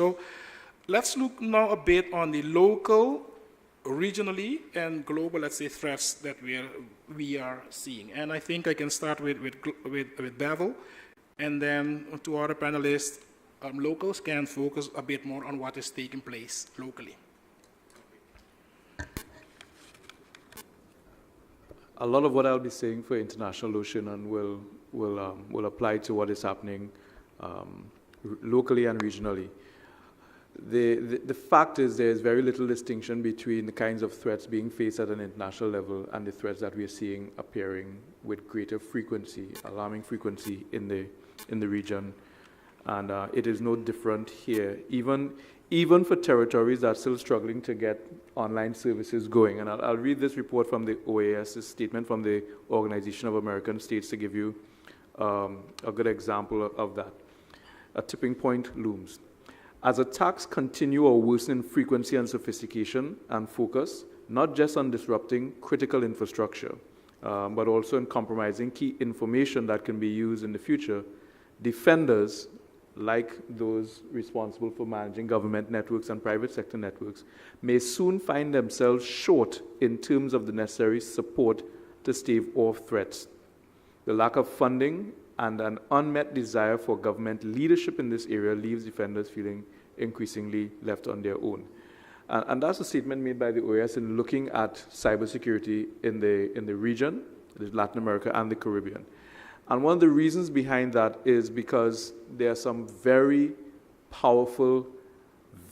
So let's look now a bit on the local, regionally, and global, let's say, threats that we are seeing. And I think I can start with Bevel, and then to other panelists, locals can focus a bit more on what is taking place locally. A lot of what I'll be saying for international ocean and will apply to what is happening locally and regionally. The fact is there is very little distinction between the kinds of threats being faced at an international level and the threats that we are seeing appearing with greater frequency, alarming frequency in the region. And it is no different here, even for territories that are still struggling to get online services going. And I'll read this report from the OAS, this statement from the Organization of American States to give you a good example of that. A tipping point looms. As attacks continue or worsen in frequency and sophistication and focus, not just on disrupting critical infrastructure, but also in compromising key information that can be used in the future, defenders, like those responsible for managing government networks and private sector networks, may soon find themselves short in terms of the necessary support to stave off threats. The lack of funding and an unmet desire for government leadership in this area leaves defenders feeling increasingly left on their own. And that's a statement made by the OAS in looking at cybersecurity in the region, Latin America and the Caribbean. And one of the reasons behind that is because there are some very powerful,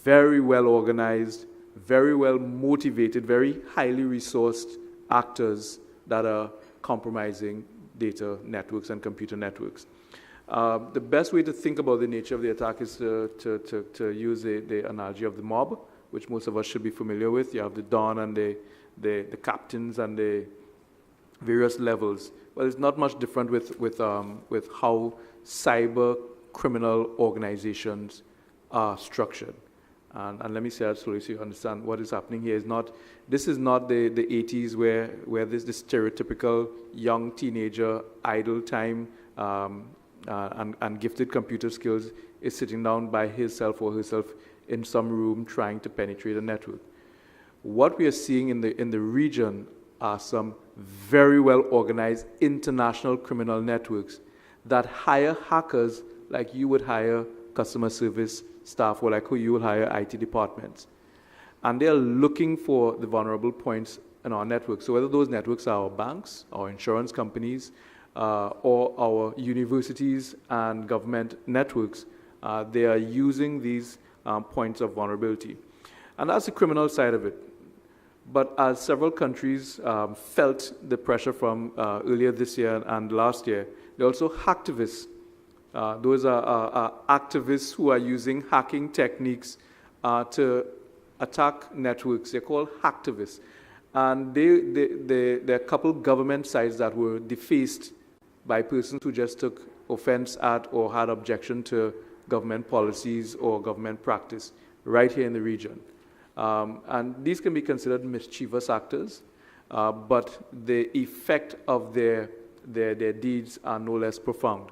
very well organized, very well motivated, very highly resourced actors that are compromising data networks and computer networks. The best way to think about the nature of the attack is to use the analogy of the mob, which most of us should be familiar with. You have the Don and the captains and the various levels. Well, it's not much different with how cyber criminal organizations are structured. And let me say that slowly so you understand what is happening here. This is not the 80s where there's this stereotypical young teenager, idle time, and gifted computer skills is sitting down by himself or herself in some room trying to penetrate a network. What we are seeing in the region are some very well organized international criminal networks that hire hackers like you would hire customer service staff or like who you would hire IT departments. And they are looking for the vulnerable points in our network. So whether those networks are our banks, our insurance companies, or our universities and government networks, they are using these points of vulnerability. And that's the criminal side of it. But as several countries felt the pressure from earlier this year and last year, there are also hacktivists. Those are activists who are using hacking techniques to attack networks. They're called hacktivists. And there are a couple government sites that were defaced by persons who just took offense at or had objection to government policies or government practice right here in the region. And these can be considered mischievous actors, but the effect of their deeds are no less profound.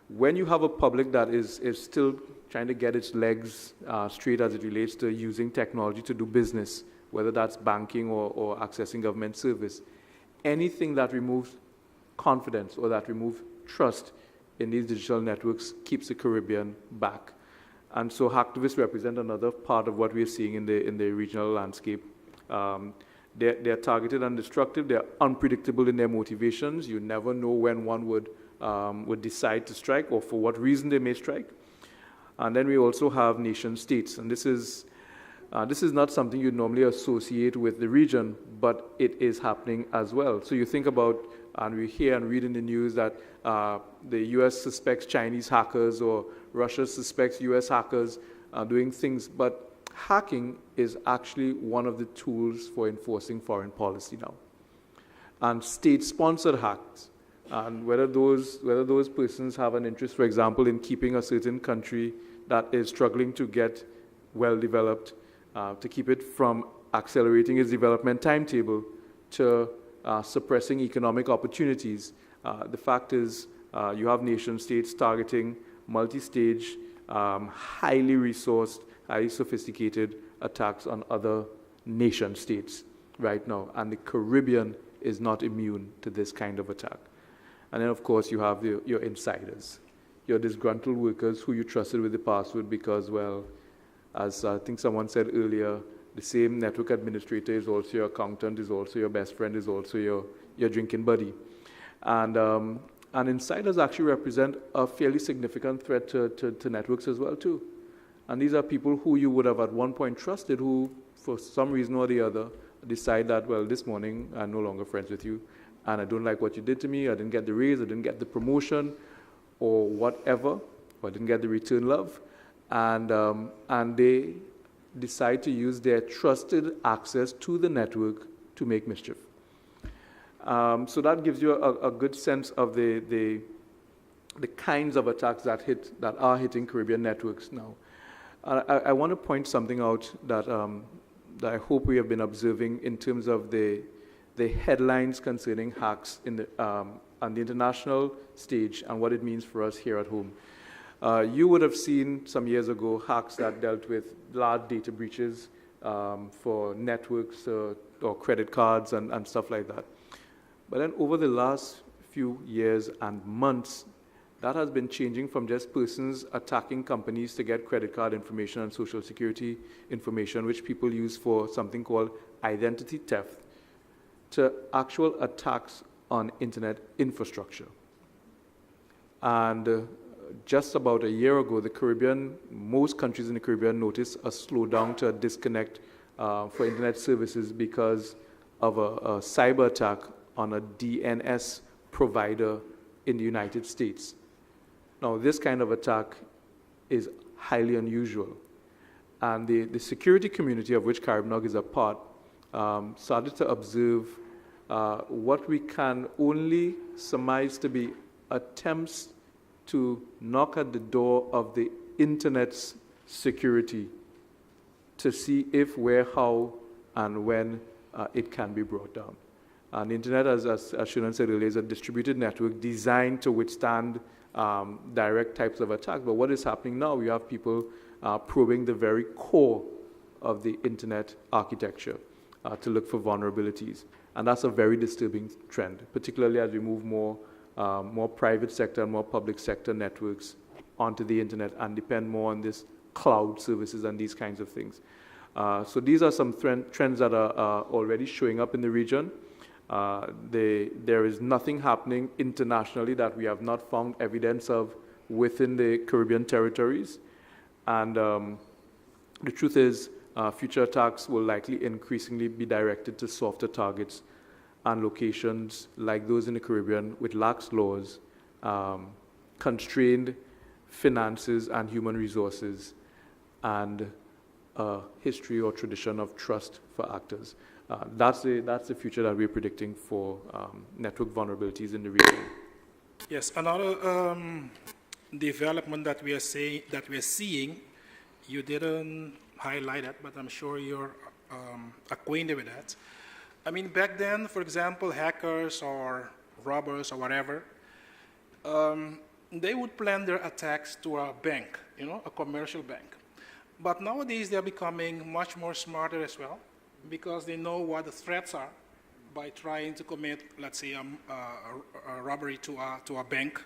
When you have a public that is still trying to get its legs straight as it relates to using technology to do business, whether that's banking or accessing government service, anything that removes confidence or that removes trust in these digital networks keeps the Caribbean back. And so hacktivists represent another part of what we are seeing in the regional landscape. They're targeted and destructive. They're unpredictable in their motivations. You never know when one would decide to strike or for what reason they may strike. And then we also have nation states. And this is not something you normally associate with the region, but it is happening as well. So you think about, and we hear and read in the news that the US suspects Chinese hackers or Russia suspects US hackers doing things, but hacking is actually one of the tools for enforcing foreign policy now. And state-sponsored hacks, and whether those persons have an interest, for example, in keeping a certain country that is struggling to get well-developed, to keep it from accelerating its development timetable, to suppressing economic opportunities. The fact is, you have nation states targeting multi-stage highly resourced, highly sophisticated attacks on other nation states right now. And the Caribbean is not immune to this kind of attack. And then, of course, you have your insiders, your disgruntled workers who you trusted with the password because, well, as I think someone said earlier, the same network administrator is also your accountant, is also your best friend, is also your drinking buddy. And insiders actually represent a fairly significant threat to networks as well, too. And these are people who you would have at one point trusted who, for some reason or the other, decide that, well, this morning I'm no longer friends with you, and I don't like what you did to me, I didn't get the raise, I didn't get the promotion, or whatever, or I didn't get the return love, and they decide to use their trusted access to the network to make mischief. So that gives you a good sense of the kinds of attacks that are hitting Caribbean networks now. I want to point something out that I hope we have been observing in terms of the headlines concerning hacks on the international stage and what it means for us here at home. You would have seen some years ago hacks that dealt with large data breaches for networks or credit cards and stuff like that. But then over the last few years and months, that has been changing from just persons attacking companies to get credit card information and social security information, which people use for something called identity theft, to actual attacks on internet infrastructure. And just about a year ago, most countries in the Caribbean noticed a slowdown to a disconnect for internet services because of a cyber attack on a DNS provider in the United States. Now, this kind of attack is highly unusual. And the security community of which Caribnog is a part started to observe what we can only surmise to be attempts to knock at the door of the internet's security to see if, where, how, and when it can be brought down. And the internet, as Shannon said earlier, is a distributed network designed to withstand direct types of attacks. But what is happening now, we have people probing the very core of the internet architecture to look for vulnerabilities. And that's a very disturbing trend, particularly as we move more private sector and more public sector networks onto the internet and depend more on this cloud services and these kinds of things. So these are some trends that are already showing up in the region. There is nothing happening internationally that we have not found evidence of within the Caribbean territories. And the truth is, future attacks will likely increasingly be directed to softer targets and locations like those in the Caribbean with lax laws, constrained finances and human resources, and a history or tradition of trust for actors. That's the future that we're predicting for network vulnerabilities in the region. Yes, another development that we are seeing, you didn't highlight it, but I'm sure you're acquainted with that. I mean, back then, for example, hackers or robbers or whatever, they would plan their attacks to a bank, a commercial bank. But nowadays, they're becoming much more smarter as well, because they know what the threats are by trying to commit, let's say, a robbery to a bank.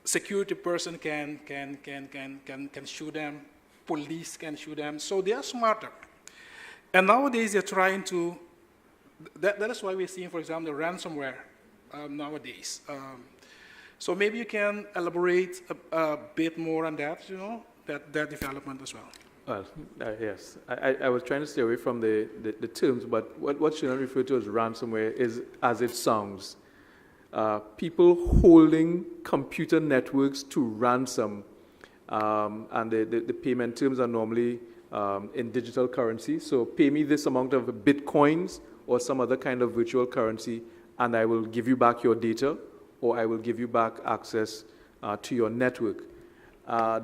Security person can shoot them, police can shoot them, so they are smarter. And nowadays they're trying to, that is why we're seeing, for example, the ransomware nowadays. So maybe you can elaborate a bit more on that, that development as well. Well, yes. I was trying to stay away from the terms, but what Shannon referred to as ransomware is as it sounds. People holding computer networks to ransom, and the payment terms are normally in digital currency. So pay me this amount of bitcoins or some other kind of virtual currency, and I will give you back your data, or I will give you back access to your network.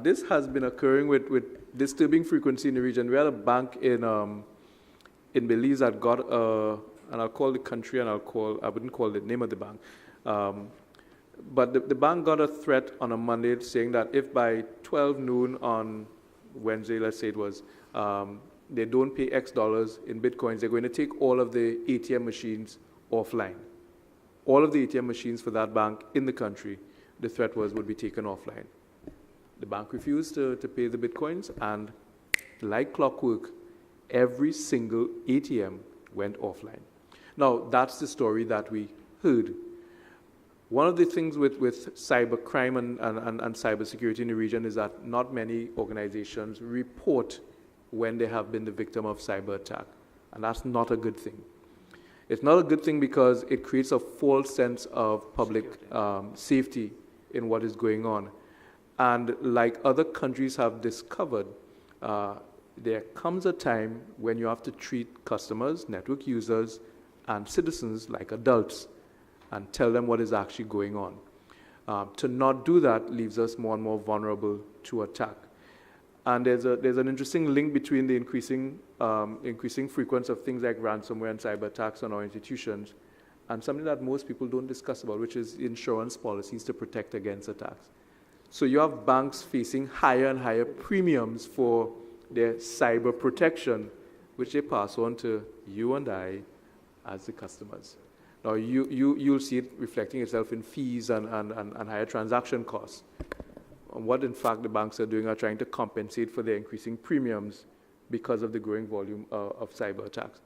This has been occurring with disturbing frequency in the region. We had a bank in Belize that got and I'll call the country and I wouldn't call the name of the bank. But the bank got a threat on a Monday saying that if by 12 noon on Wednesday, let's say it was, they don't pay X dollars in Bitcoins, they're going to take all of the ATM machines offline. All of the ATM machines for that bank in the country, the threat was, would be taken offline. The bank refused to pay the Bitcoins, and like clockwork, every single ATM went offline. Now, that's the story that we heard. One of the things with cyber crime and cyber security in the region is that not many organizations report when they have been the victim of cyber attack. And that's not a good thing. It's not a good thing because it creates a false sense of public safety in what is going on. And like other countries have discovered, there comes a time when you have to treat customers, network users, and citizens like adults and tell them what is actually going on. To not do that leaves us more and more vulnerable to attack. And there's an interesting link between the increasing frequency of things like ransomware and cyber attacks on our institutions and something that most people don't discuss about, which is insurance policies to protect against attacks. So you have banks facing higher and higher premiums for their cyber protection, which they pass on to you and I as the customers. Now, you'll see it reflecting itself in fees and higher transaction costs. And what, in fact, the banks are doing are trying to compensate for their increasing premiums because of the growing volume of cyber attacks.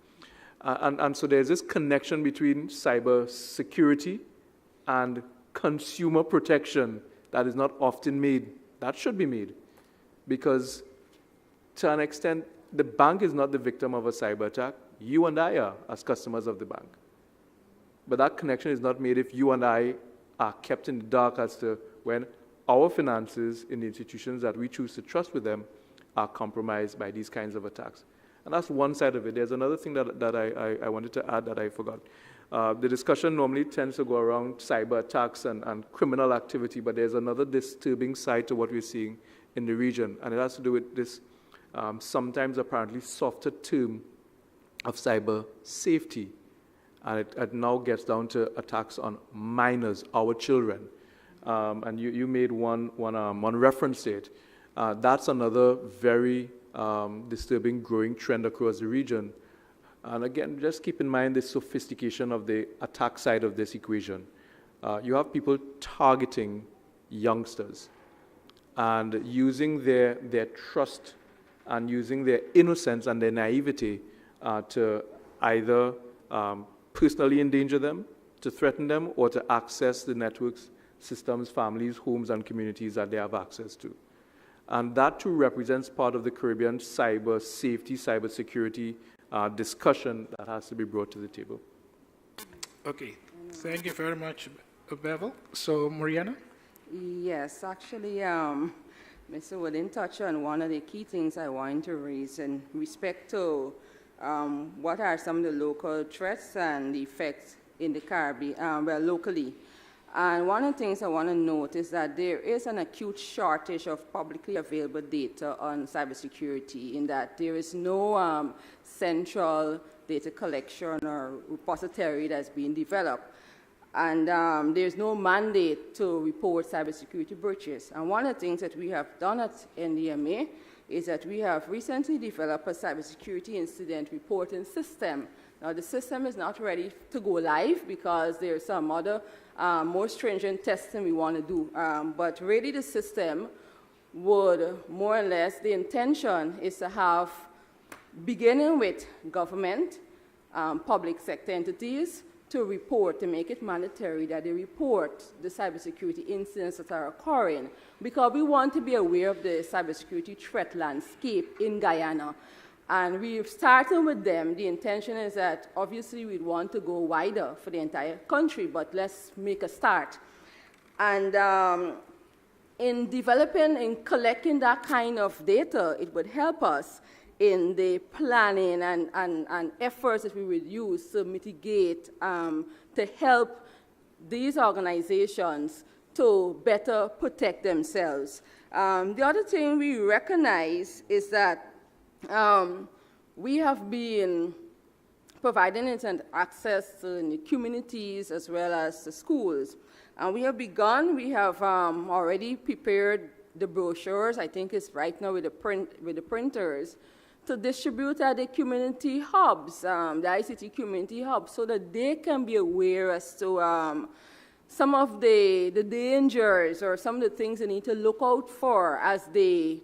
And so there's this connection between cyber security and consumer protection that is not often made. That should be made. Because to an extent, the bank is not the victim of a cyber attack. You and I are as customers of the bank. But that connection is not made if you and I are kept in the dark as to when our finances in the institutions that we choose to trust with them are compromised by these kinds of attacks. And that's one side of it. There's another thing that I wanted to add that I forgot. The discussion normally tends to go around cyber attacks and criminal activity, but there's another disturbing side to what we're seeing in the region, and it has to do with this sometimes apparently softer term of cyber safety. And it now gets down to attacks on minors, our children. And you made one reference to it. That's another very disturbing growing trend across the region. And again, just keep in mind the sophistication of the attack side of this equation. You have people targeting youngsters and using their trust and using their innocence and their naivety to either personally endanger them, to threaten them, or to access the networks, systems, families, homes, and communities that they have access to. And that too represents part of the Caribbean cyber safety, cyber security discussion that has to be brought to the table. Okay, thank you very much, Bevel. So, Mariana? Yes, actually, Mr. Woodin touched on one of the key things I wanted to raise in respect to what are some of the local threats and the effects in the Caribbean, locally. And one of the things I want to note is that there is an acute shortage of publicly available data on cybersecurity, in that there is no central data collection or repository that's being developed. And there's no mandate to report cybersecurity breaches. And one of the things that we have done at NDMA is that we have recently developed a cybersecurity incident reporting system. Now, the system is not ready to go live because there's some other more stringent testing we want to do. But really, the system would more or less, the intention is to have, beginning with government, public sector entities, to report, to make it mandatory that they report the cybersecurity incidents that are occurring, because we want to be aware of the cybersecurity threat landscape in Guyana. And we've started with them. The intention is that obviously we'd want to go wider for the entire country, but let's make a start. And in developing, in collecting that kind of data, it would help us in the planning and efforts that we would use to mitigate, to help these organizations to better protect themselves. The other thing we recognize is that we have been providing internet access to the communities as well as the schools. And we have begun, we have already prepared the brochures, I think it's right now with the printers, to distribute at the community hubs, the ICT community hubs, so that they can be aware as to some of the dangers or some of the things they need to look out for as they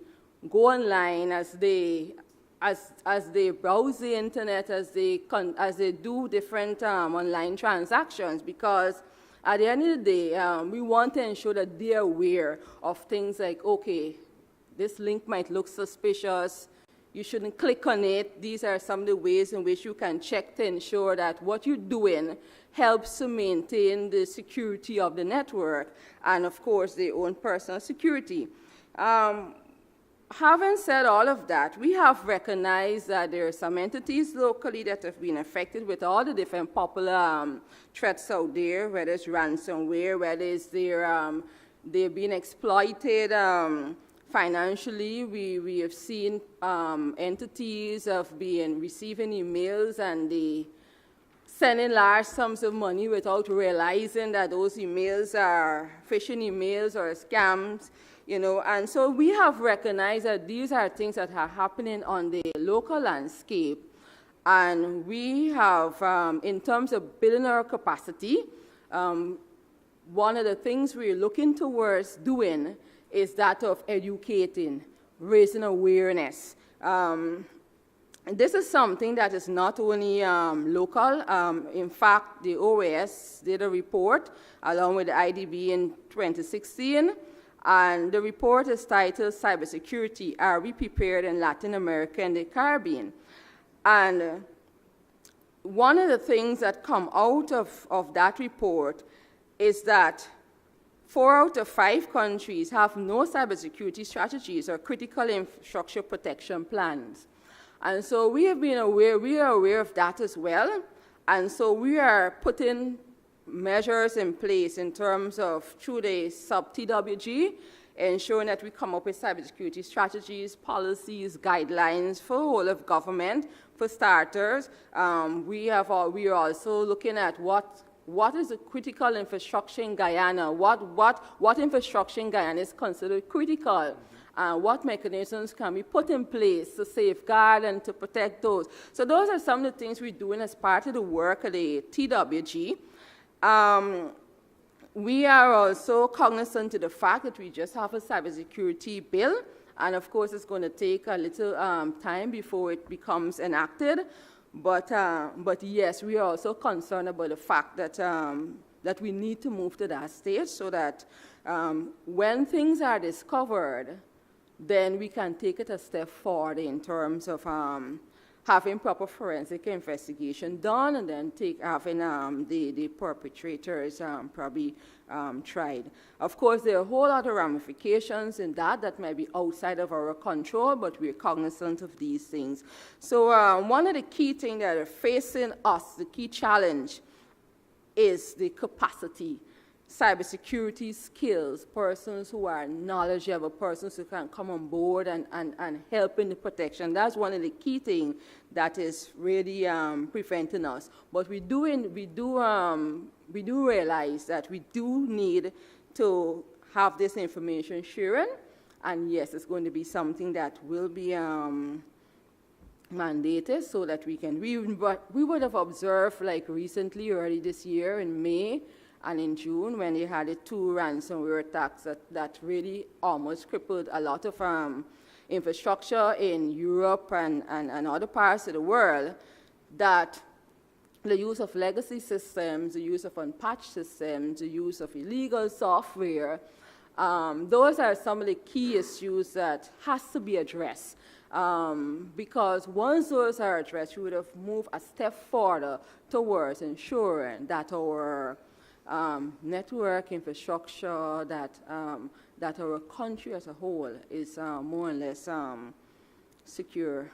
go online, as they browse the internet, as they do different online transactions, because at the end of the day, we want to ensure that they're aware of things like, okay, this link might look suspicious, you shouldn't click on it. These are some of the ways in which you can check to ensure that what you're doing helps to maintain the security of the network and, of course, their own personal security. Having said all of that, we have recognized that there are some entities locally that have been affected with all the different popular threats out there, whether it's ransomware, whether it's they're being exploited financially. We have seen entities of receiving emails and they sending large sums of money without realizing that those emails are phishing emails or scams. You know, and so we have recognized that these are things that are happening on the local landscape. And we have, in terms of building our capacity, one of the things we're looking towards doing is that of educating, raising awareness. This is something that is not only local. In fact, the OAS did a report along with the IDB in 2016. And the report is titled Cybersecurity, Are We Prepared in Latin America and the Caribbean? And one of the things that come out of that report is that 4 out of 5 countries have no cybersecurity strategies or critical infrastructure protection plans. And so we have been aware, we are aware of that as well. And so we are putting measures in place in terms of, through the sub-TWG, ensuring that we come up with cybersecurity strategies, policies, guidelines for the whole of government. For starters, we are also looking at what is the critical infrastructure in Guyana, what infrastructure in Guyana is considered critical, what mechanisms can be put in place to safeguard and to protect those. So those are some of the things we're doing as part of the work of the TWG. We are also cognizant of the fact that we just have a cybersecurity bill, and of course it's going to take a little time before it becomes enacted. But yes, we are also concerned about the fact that, that we need to move to that stage so that when things are discovered, then we can take it a step forward in terms of having proper forensic investigation done, and then having the perpetrators probably tried. Of course, there are a whole lot of ramifications in that might be outside of our control, but we're cognizant of these things. So one of the key things that are facing us, the key challenge, is the capacity. Cybersecurity skills, persons who are knowledgeable, persons who can come on board and help in the protection. That's one of the key things that is really preventing us. But we do realize that we do need to have this information sharing, and yes, it's going to be something that will be mandated so that we can. We would have observed, like recently, early this year in May, and in June, when they had the 2 ransomware attacks that really almost crippled a lot of infrastructure in Europe and other parts of the world, that the use of legacy systems, the use of unpatched systems, the use of illegal software, those are some of the key issues that has to be addressed. Because once those are addressed, we would have moved a step further towards ensuring that our network infrastructure, that our country as a whole is more or less secure.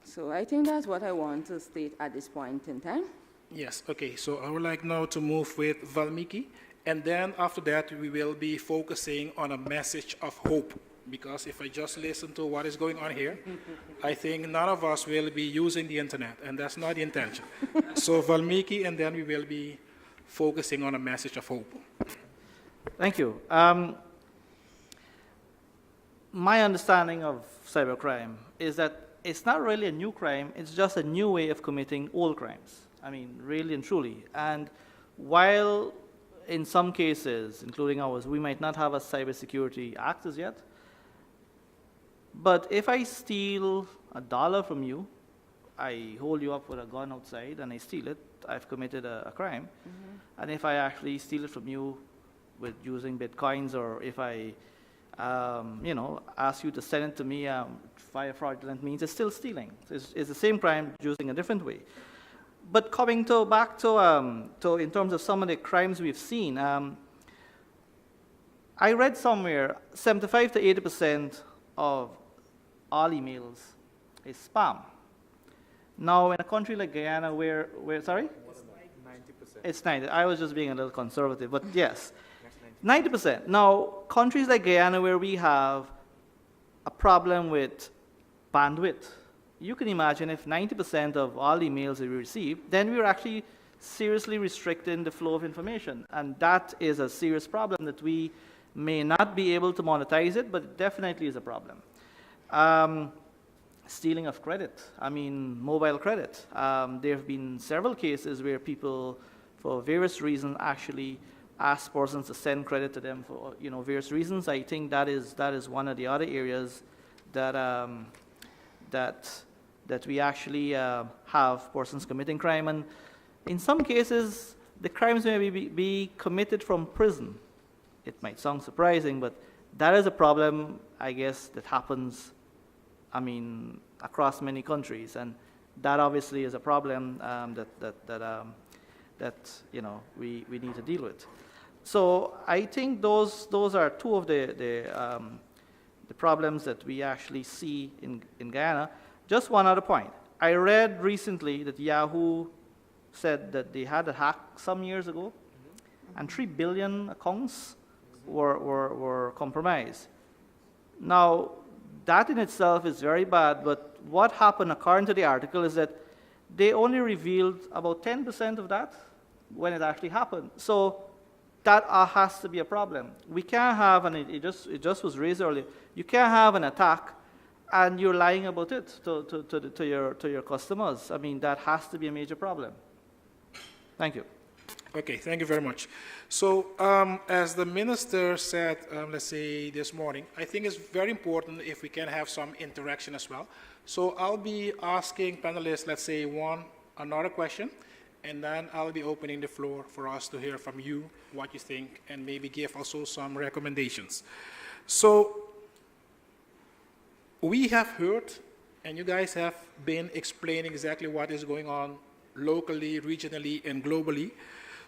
So I think that's what I want to state at this point in time. Yes, okay, so I would like now to move with Valmiki, and then after that we will be focusing on a message of hope because if I just listen to what is going on here, I think none of us will be using the internet, and that's not the intention. So Valmiki, and then we will be focusing on a message of hope. Thank you. My understanding of cybercrime is that it's not really a new crime, it's just a new way of committing old crimes. I mean, really and truly. And while in some cases, including ours, we might not have a cybersecurity act as yet, but if I steal $1 from you, I hold you up with a gun outside and I steal it, I've committed a crime. Mm-hmm. And if I actually steal it from you with using bitcoins, or if I ask you to send it to me via fraudulent means, it's still stealing. It's the same crime using a different way. But coming back to in terms of some of the crimes we've seen, I read somewhere 75 to 80% of all emails is spam. Now, in a country like Guyana, where sorry? It's 90. I was just being a little conservative, but yes, 90%. Now, countries like Guyana, where we have a problem with bandwidth, you can imagine if 90% of all emails that we receive, then we're actually seriously restricting the flow of information. And that is a serious problem that we may not be able to monetize it, but it definitely is a problem. Stealing of credit, I mean, mobile credit. There have been several cases where people, for various reasons, actually ask persons to send credit to them for various reasons. I think that is one of the other areas that that we actually have persons committing crime, and in some cases the crimes may be committed from prison. It might sound surprising, but that is a problem, I guess, that happens, I mean, across many countries, and that obviously is a problem that we need to deal with. So I think those are two of the problems that we actually see in Guyana. Just one other point. I read recently that Yahoo said that they had a hack some years ago, and 3 billion accounts were compromised. Now, that in itself is very bad, but what happened, according to the article, is that they only revealed about 10% of that when it actually happened. So that has to be a problem. We can't have, and it just was raised earlier, you can't have an attack and you're lying about it to your customers. I mean, that has to be a major problem. Thank you. Okay, thank you very much. So, as the minister said, let's say this morning, I think it's very important if we can have some interaction as well. So I'll be asking panelists, let's say, another question, and then I'll be opening the floor for us to hear from you what you think, and maybe give also some recommendations. So we have heard, and you guys have been explaining exactly what is going on locally, regionally, and globally.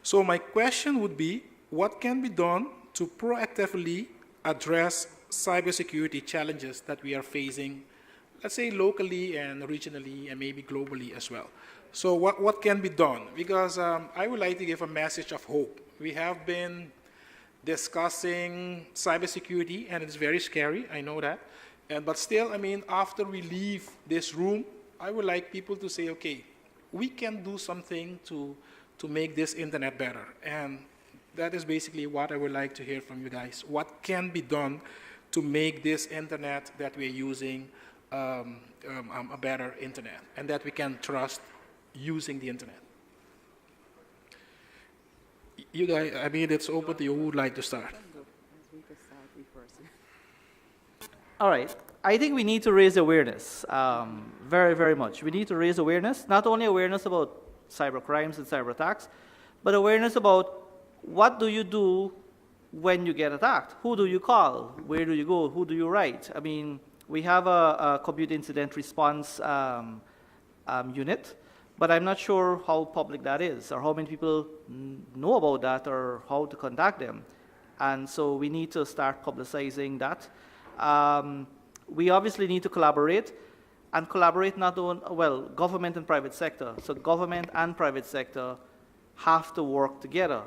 So my question would be, what can be done to proactively address cybersecurity challenges that we are facing, let's say locally and regionally and maybe globally as well? So what can be done? Because I would like to give a message of hope. We have been discussing cybersecurity, and it's very scary, I know that. But still, I mean, after we leave this room, I would like people to say, okay, we can do something to make this internet better. And that is basically what I would like to hear from you guys. What can be done to make this internet that we're using a better internet, and that we can trust using the internet? You guys, I mean, it's open to you. Who would like to start? All right. I think we need to raise awareness, very, very much. We need to raise awareness, not only awareness about cyber crimes and cyber attacks, but awareness about what do you do when you get attacked? Who do you call? Where do you go? Who do you write? I mean, we have a computer incident response unit, but I'm not sure how public that is, or how many people know about that, or how to contact them. And so we need to start publicizing that. We obviously need to collaborate, and collaborate not only, well, government and private sector. So government and private sector have to work together.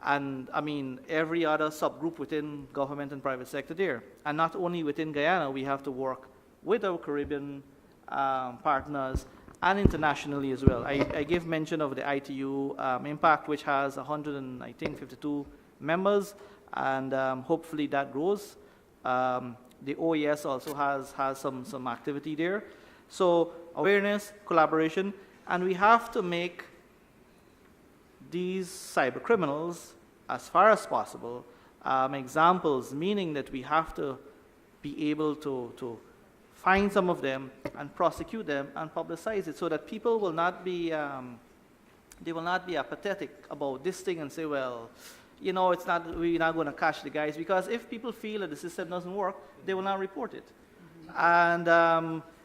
and I mean, every other subgroup within government and private sector there. And not only within Guyana, we have to work with our Caribbean partners and internationally as well. I gave mention of the ITU impact, which has 152 members, and hopefully that grows. The OES also has some activity there. So awareness, collaboration, and we have to make these cyber criminals, as far as possible, examples, meaning that we have to be able to find some of them and prosecute them and publicize it so that people will not be, they will not be apathetic about this thing and say, well, you know, we're not going to catch the guys, because if people feel that the system doesn't work, they will not report it. And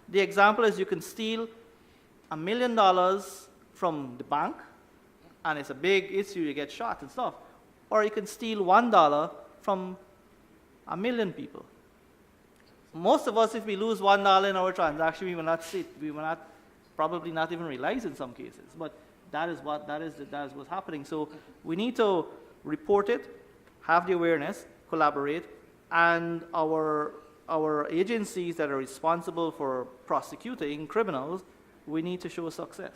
the example is you can steal $1 million from the bank, and it's a big issue, you get shot and stuff. Or you can steal $1 from 1 million people. Most of us, if we lose $1 in our transaction, we will not see it. We will not, probably not even realize in some cases. But that is what's happening. So we need to report it, have the awareness, collaborate, and our agencies that are responsible for prosecuting criminals, we need to show success.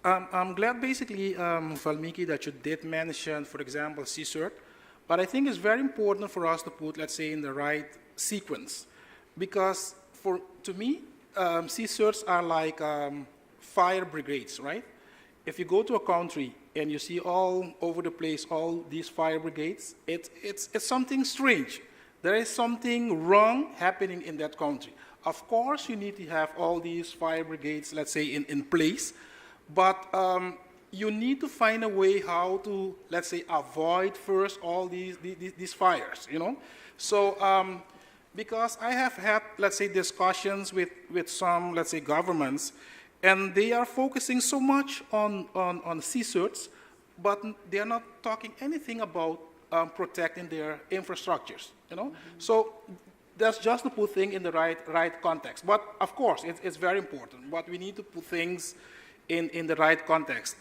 I'm glad, basically, Valmiki, that you did mention, for example, CSIRT, but I think it's very important for us to put, let's say, in the right sequence, because to me, CSIRTs are like fire brigades, right? If you go to a country and you see all over the place all these fire brigades, it's something strange. There is something wrong happening in that country. Of course, you need to have all these fire brigades, let's say, in place, but you need to find a way how to, let's say, avoid first all these fires, you know? So, because I have had, let's say, discussions with some, let's say, governments, and they are focusing so much on CSIRTs, but they are not talking anything about protecting their infrastructures, you know? So that's just to put things in the right context. But of course, it's very important, but we need to put things in the right context.